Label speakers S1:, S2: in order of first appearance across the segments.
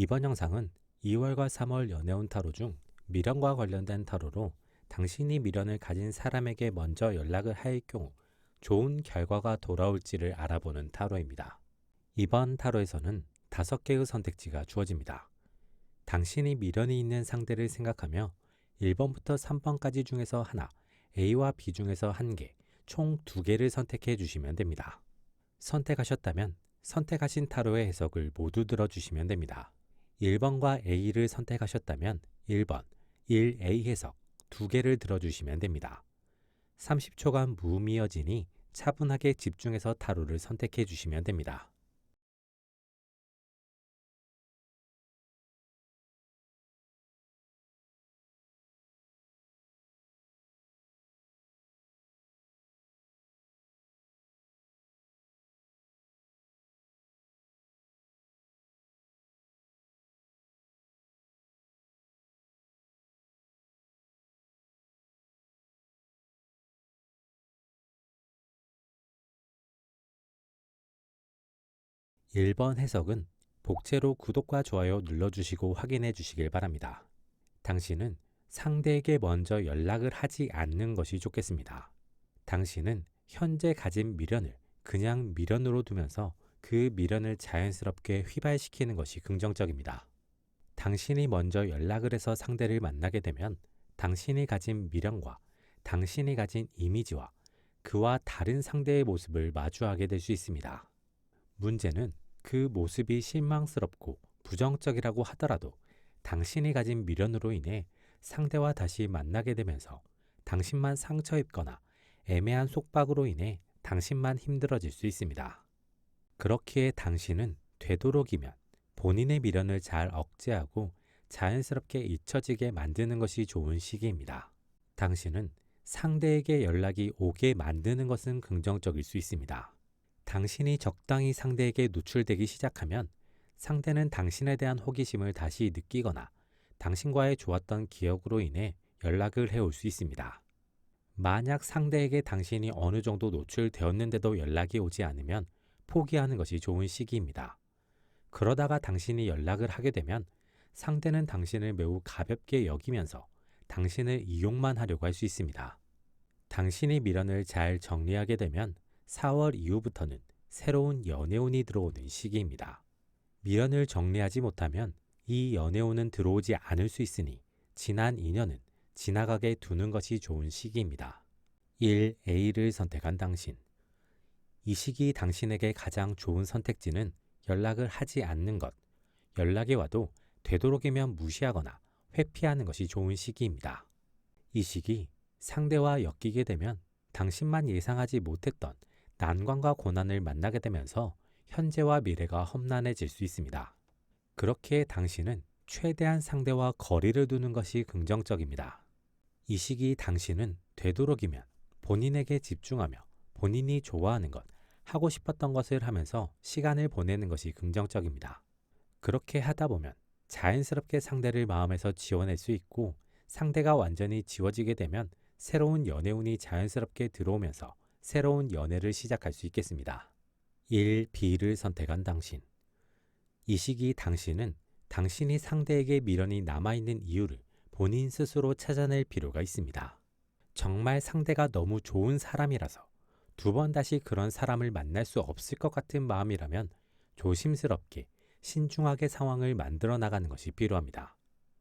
S1: 이번 영상은 2월과 3월 연애운 타로 중 미련과 관련된 타로로 당신이 미련을 가진 사람에게 먼저 연락을 할 경우 좋은 결과가 돌아올지를 알아보는 타로입니다. 이번 타로에서는 5개의 선택지가 주어집니다. 당신이 미련이 있는 상대를 생각하며 1번부터 3번까지 중에서 하나, A와 B 중에서 한 개, 총 2개를 선택해 주시면 됩니다. 선택하셨다면 선택하신 타로의 해석을 모두 들어주시면 됩니다. 1번과 A를 선택하셨다면 1번, 1A 해석 2개를 들어주시면 됩니다. 30초간 무음이어지니 차분하게 집중해서 타로를 선택해 주시면 됩니다. 1번 해석은 복채로 구독과 좋아요 눌러주시고 확인해 주시길 바랍니다. 당신은 상대에게 먼저 연락을 하지 않는 것이 좋겠습니다. 당신은 현재 가진 미련을 그냥 미련으로 두면서 그 미련을 자연스럽게 휘발시키는 것이 긍정적입니다. 당신이 먼저 연락을 해서 상대를 만나게 되면 당신이 가진 미련과 당신이 가진 이미지와 그와 다른 상대의 모습을 마주하게 될 수 있습니다. 문제는 그 모습이 실망스럽고 부정적이라고 하더라도 당신이 가진 미련으로 인해 상대와 다시 만나게 되면서 당신만 상처 입거나 애매한 속박으로 인해 당신만 힘들어질 수 있습니다. 그렇기에 당신은 되도록이면 본인의 미련을 잘 억제하고 자연스럽게 잊혀지게 만드는 것이 좋은 시기입니다. 당신은 상대에게 연락이 오게 만드는 것은 긍정적일 수 있습니다. 당신이 적당히 상대에게 노출되기 시작하면 상대는 당신에 대한 호기심을 다시 느끼거나 당신과의 좋았던 기억으로 인해 연락을 해올 수 있습니다. 만약 상대에게 당신이 어느 정도 노출되었는데도 연락이 오지 않으면 포기하는 것이 좋은 시기입니다. 그러다가 당신이 연락을 하게 되면 상대는 당신을 매우 가볍게 여기면서 당신을 이용만 하려고 할 수 있습니다. 당신이 미련을 잘 정리하게 되면 4월 이후부터는 새로운 연애운이 들어오는 시기입니다. 미련을 정리하지 못하면 이 연애운은 들어오지 않을 수 있으니 지난 인연은 지나가게 두는 것이 좋은 시기입니다. 1A를 선택한 당신. 이 시기 당신에게 가장 좋은 선택지는 연락을 하지 않는 것. 연락이 와도 되도록이면 무시하거나 회피하는 것이 좋은 시기입니다. 이 시기 상대와 엮이게 되면 당신만 예상하지 못했던 난관과 고난을 만나게 되면서 현재와 미래가 험난해질 수 있습니다. 그렇기에 당신은 최대한 상대와 거리를 두는 것이 긍정적입니다. 이 시기 당신은 되도록이면 본인에게 집중하며 본인이 좋아하는 것, 하고 싶었던 것을 하면서 시간을 보내는 것이 긍정적입니다. 그렇게 하다 보면 자연스럽게 상대를 마음에서 지워낼 수 있고 상대가 완전히 지워지게 되면 새로운 연애운이 자연스럽게 들어오면서 새로운 연애를 시작할 수 있겠습니다. 1B를 선택한 당신. 이 시기 당신은 당신이 상대에게 미련이 남아있는 이유를 본인 스스로 찾아낼 필요가 있습니다. 정말 상대가 너무 좋은 사람이라서 2번 다시 그런 사람을 만날 수 없을 것 같은 마음이라면 조심스럽게 신중하게 상황을 만들어 나가는 것이 필요합니다.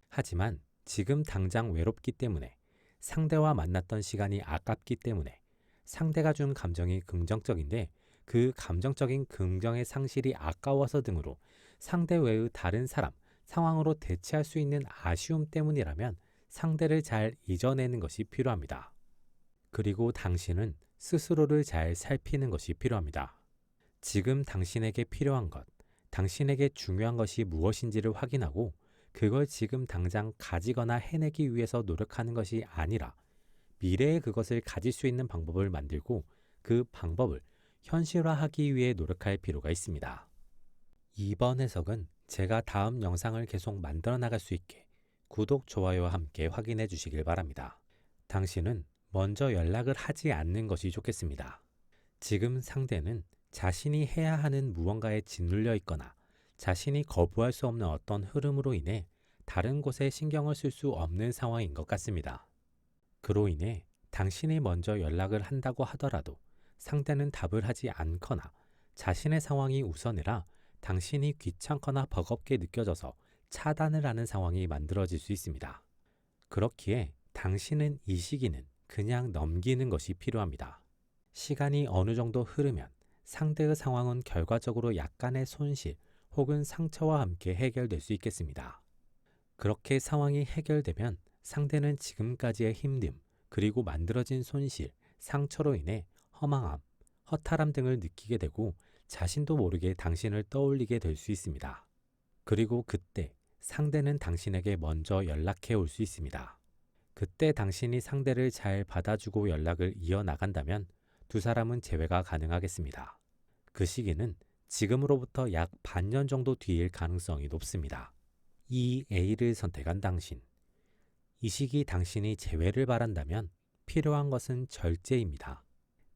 S1: 하지만 지금 당장 외롭기 때문에 상대와 만났던 시간이 아깝기 때문에 상대가 준 감정이 긍정적인데 그 감정적인 긍정의 상실이 아까워서 등으로 상대 외의 다른 사람, 상황으로 대체할 수 있는 아쉬움 때문이라면 상대를 잘 잊어내는 것이 필요합니다. 그리고 당신은 스스로를 잘 살피는 것이 필요합니다. 지금 당신에게 필요한 것, 당신에게 중요한 것이 무엇인지를 확인하고 그걸 지금 당장 가지거나 해내기 위해서 노력하는 것이 아니라 미래에 그것을 가질 수 있는 방법을 만들고 그 방법을 현실화하기 위해 노력할 필요가 있습니다. 이번 해석은 제가 다음 영상을 계속 만들어 나갈 수 있게 구독, 좋아요와 함께 확인해 주시길 바랍니다. 당신은 먼저 연락을 하지 않는 것이 좋겠습니다. 지금 상대는 자신이 해야 하는 무언가에 짓눌려 있거나 자신이 거부할 수 없는 어떤 흐름으로 인해 다른 곳에 신경을 쓸 수 없는 상황인 것 같습니다. 그로 인해 당신이 먼저 연락을 한다고 하더라도 상대는 답을 하지 않거나 자신의 상황이 우선이라 당신이 귀찮거나 버겁게 느껴져서 차단을 하는 상황이 만들어질 수 있습니다. 그렇기에 당신은 이 시기는 그냥 넘기는 것이 필요합니다. 시간이 어느 정도 흐르면 상대의 상황은 결과적으로 약간의 손실 혹은 상처와 함께 해결될 수 있겠습니다. 그렇게 상황이 해결되면 상대는 지금까지의 힘듦, 그리고 만들어진 손실, 상처로 인해 허망함, 허탈함 등을 느끼게 되고 자신도 모르게 당신을 떠올리게 될 수 있습니다. 그리고 그때 상대는 당신에게 먼저 연락해 올 수 있습니다. 그때 당신이 상대를 잘 받아주고 연락을 이어나간다면 두 사람은 재회가 가능하겠습니다. 그 시기는 지금으로부터 약 반년 정도 뒤일 가능성이 높습니다. 이 A를 선택한 당신. 이 시기 당신이 재회를 바란다면 필요한 것은 절제입니다.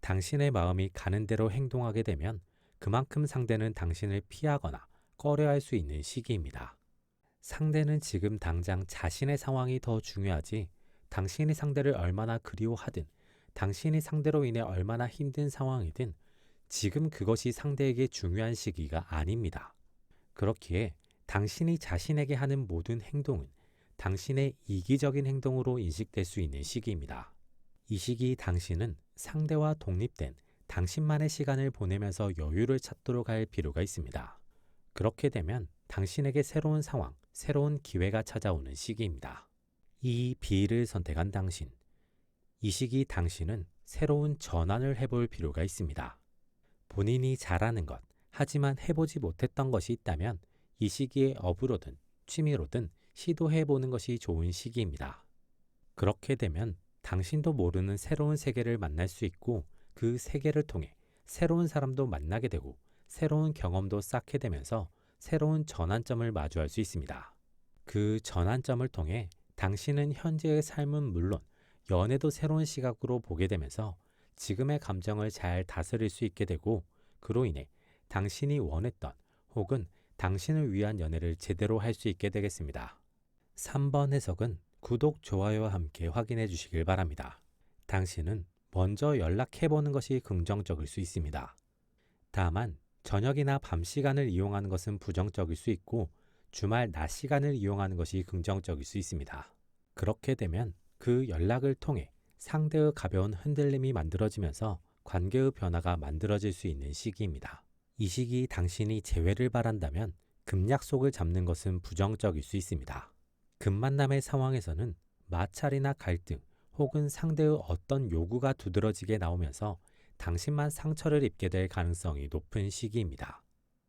S1: 당신의 마음이 가는 대로 행동하게 되면 그만큼 상대는 당신을 피하거나 꺼려할 수 있는 시기입니다. 상대는 지금 당장 자신의 상황이 더 중요하지 당신이 상대를 얼마나 그리워하든 당신이 상대로 인해 얼마나 힘든 상황이든 지금 그것이 상대에게 중요한 시기가 아닙니다. 그렇기에 당신이 자신에게 하는 모든 행동은 당신의 이기적인 행동으로 인식될 수 있는 시기입니다. 이 시기 당신은 상대와 독립된 당신만의 시간을 보내면서 여유를 찾도록 할 필요가 있습니다. 그렇게 되면 당신에게 새로운 상황, 새로운 기회가 찾아오는 시기입니다. 이 B를 선택한 당신. 이 시기 당신은 새로운 전환을 해볼 필요가 있습니다. 본인이 잘하는 것, 하지만 해보지 못했던 것이 있다면 이 시기에 업으로든 취미로든 시도해보는 것이 좋은 시기입니다. 그렇게 되면 당신도 모르는 새로운 세계를 만날 수 있고 그 세계를 통해 새로운 사람도 만나게 되고 새로운 경험도 쌓게 되면서 새로운 전환점을 마주할 수 있습니다. 그 전환점을 통해 당신은 현재의 삶은 물론 연애도 새로운 시각으로 보게 되면서 지금의 감정을 잘 다스릴 수 있게 되고 그로 인해 당신이 원했던 혹은 당신을 위한 연애를 제대로 할 수 있게 되겠습니다. 3번 해석은 구독, 좋아요와 함께 확인해 주시길 바랍니다. 당신은 먼저 연락해보는 것이 긍정적일 수 있습니다. 다만 저녁이나 밤 시간을 이용하는 것은 부정적일 수 있고 주말 낮 시간을 이용하는 것이 긍정적일 수 있습니다. 그렇게 되면 그 연락을 통해 상대의 가벼운 흔들림이 만들어지면서 관계의 변화가 만들어질 수 있는 시기입니다. 이 시기 당신이 재회를 바란다면 금약속을 잡는 것은 부정적일 수 있습니다. 금만남의 상황에서는 마찰이나 갈등 혹은 상대의 어떤 요구가 두드러지게 나오면서 당신만 상처를 입게 될 가능성이 높은 시기입니다.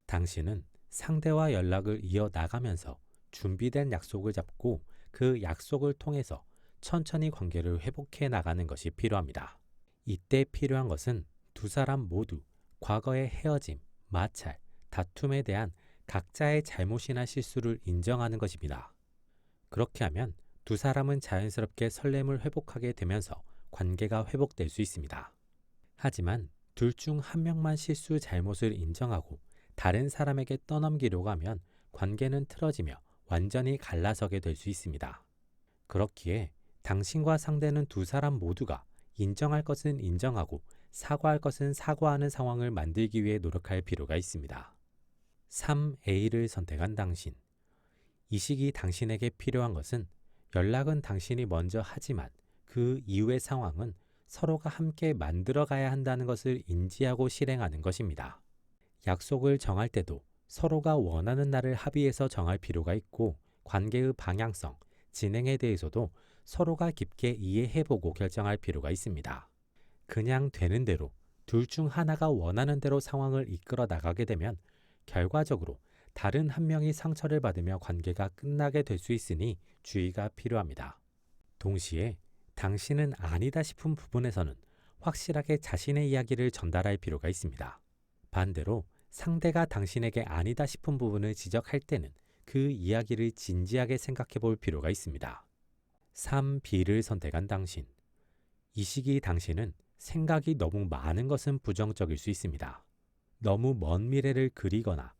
S1: 당신은 상대와 연락을 이어나가면서 준비된 약속을 잡고 그 약속을 통해서 천천히 관계를 회복해 나가는 것이 필요합니다. 이때 필요한 것은 두 사람 모두 과거의 헤어짐, 마찰, 다툼에 대한 각자의 잘못이나 실수를 인정하는 것입니다. 그렇게 하면 두 사람은 자연스럽게 설렘을 회복하게 되면서 관계가 회복될 수 있습니다. 하지만 둘 중 한 명만 실수 잘못을 인정하고 다른 사람에게 떠넘기려고 하면 관계는 틀어지며 완전히 갈라서게 될 수 있습니다. 그렇기에 당신과 상대는 두 사람 모두가 인정할 것은 인정하고 사과할 것은 사과하는 상황을 만들기 위해 노력할 필요가 있습니다. 3A를 선택한 당신. 이 시기 당신에게 필요한 것은 연락은 당신이 먼저 하지만 그 이후의 상황은 서로가 함께 만들어가야 한다는 것을 인지하고 실행하는 것입니다. 약속을 정할 때도 서로가 원하는 날을 합의해서 정할 필요가 있고 관계의 방향성, 진행에 대해서도 서로가 깊게 이해해보고 결정할 필요가 있습니다. 그냥 되는 대로 둘 중 하나가 원하는 대로 상황을 이끌어 나가게 되면 결과적으로 다른 한 명이 상처를 받으며 관계가 끝나게 될 수 있으니 주의가 필요합니다. 동시에 당신은 아니다 싶은 부분에서는 확실하게 자신의 이야기를 전달할 필요가 있습니다. 반대로 상대가 당신에게 아니다 싶은 부분을 지적할 때는 그 이야기를 진지하게 생각해 볼 필요가 있습니다. 3B를 선택한 당신. 이 시기 당신은 생각이 너무 많은 것은 부정적일 수 있습니다. 너무 먼 미래를 그리거나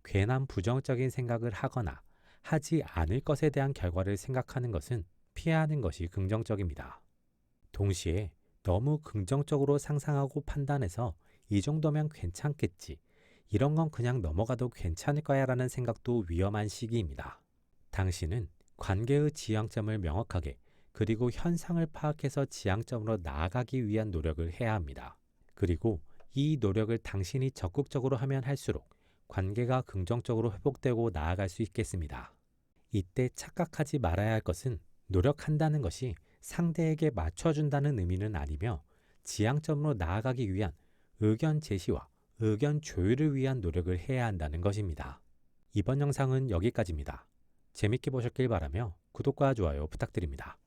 S1: 괜한 부정적인 생각을 하거나 하지 않을 것에 대한 결과를 생각하는 것은 피하는 것이 긍정적입니다. 동시에 너무 긍정적으로 상상하고 판단해서 이 정도면 괜찮겠지, 이런 건 그냥 넘어가도 괜찮을 거야 라는 생각도 위험한 시기입니다. 당신은 관계의 지향점을 명확하게 그리고 현상을 파악해서 지향점으로 나아가기 위한 노력을 해야 합니다. 그리고 이 노력을 당신이 적극적으로 하면 할수록 관계가 긍정적으로 회복되고 나아갈 수 있겠습니다. 이때 착각하지 말아야 할 것은 노력한다는 것이 상대에게 맞춰준다는 의미는 아니며 지향점으로 나아가기 위한 의견 제시와 의견 조율을 위한 노력을 해야 한다는 것입니다. 이번 영상은 여기까지입니다. 재밌게 보셨길 바라며 구독과 좋아요 부탁드립니다.